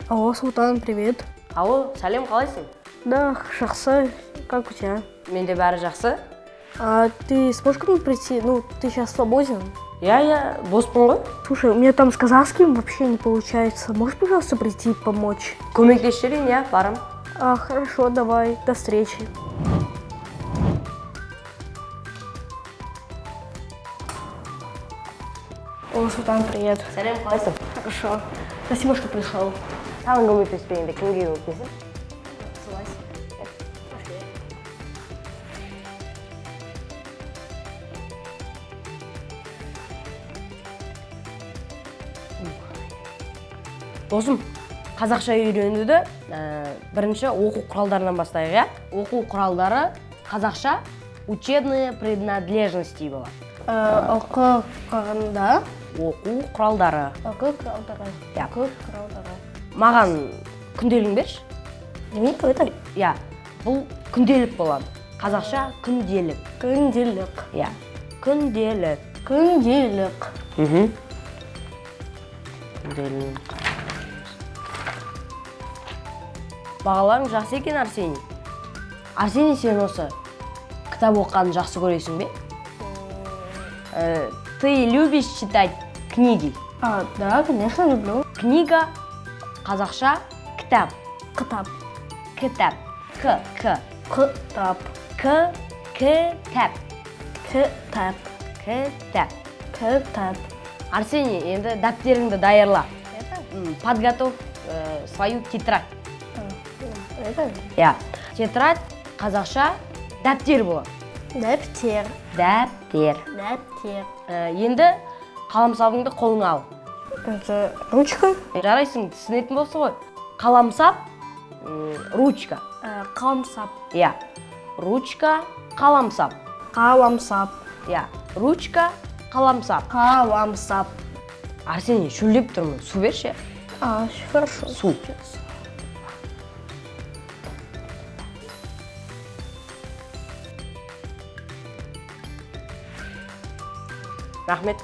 Алло, Султан, привет. Алло, сәлем, қалайсың? Да, жақсы. Как у тебя? Менде бәрі жақсы. А ты сможешь ко мне прийти? Ну, ты сейчас свободен? Я боспын ғой. Слушай, у меня там с казахским вообще не получается. Можешь, пожалуйста, прийти и помочь? Көмектесіп жіберейін, я барам. Хорошо, давай. До встречи. О, Султан, привет. Сәлем, қалайсың? Хорошо. Спасибо, что пришел. Саған көмектеспегенде кімге көмектесің? Досым, қазақша үйренуді бірінші оқу құралдарынан бастайық, я? Оқу құралдары қазақша учебные принадлежности болады. Оқу құралдары. Оқу құралдары. Оқу құралдары. Я. Оқу құралдары. Маған күнделігін берші? Дневник это? Я. Бұл күнделік болады. Қазақша күнделік. Күнделік. Я. Күнделік. Күнделік. Күнделік. Бағаларың жақсы екен, Арсений. Арсений, сен осы кітап оққанды жақсы көресің бе? Ты любишь читать книги? Да, конечно, люблю. Книга, қазақша, кітап. Кітап. Кітап. К. Кітап. Кітап. Кітап. Кітап. Кітап. Арсений, енді дәптеріңді дайырла. Подготовь свою тетрадь. Это? Я. Тетрадь қазақша дәптер болады. Дәптер. Дәптер. Дәптер. Енді қаламсабыңды қолыңа ал. Это ручка. Жарайсың, түсінетін болса ғой. Қаламсап, ручка. Қаламсап. Я. Ручка, қаламсап. Қаламсап. Я. Ручка, қаламсап. Қаламсап. Арсений, шөлдеп тұрмын. Су берші. Хорошо. Су. Рахмет.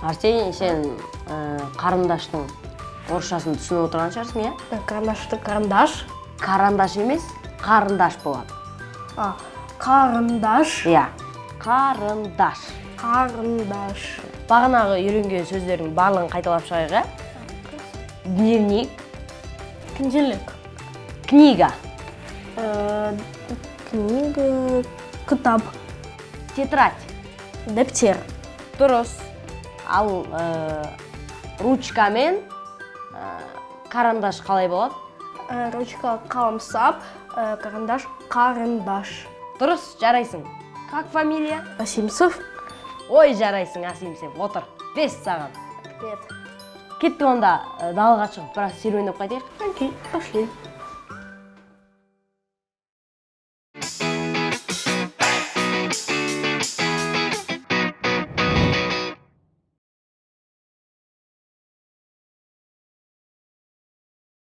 Арсений, сен қарындаштың орысшасын түсініп отырған шығарсың, я? Карандашты карандаш. Карандаш емес, қарындаш болады. Қарындаш. Я. Қарындаш. Қарындаш. Бағанағы үйренген сөздердің барлығын қайталап шығайық, я? Дневник. Күнделік. Книга. Книга. Кітап. Тетрадь. Дәптер. Дұрыс. Ал ручка мен карандаш қалай болады? Ручка қаламсап, карандаш қарындаш. Дұрыс, жарайсың. Как фамилия? Асимсов. Ой, жарайсың, Асимсев. Отыр. 5 саған. Привет. Кетті онда далаға шығып, біраз серуендеп қайтайық. Окей, пошли.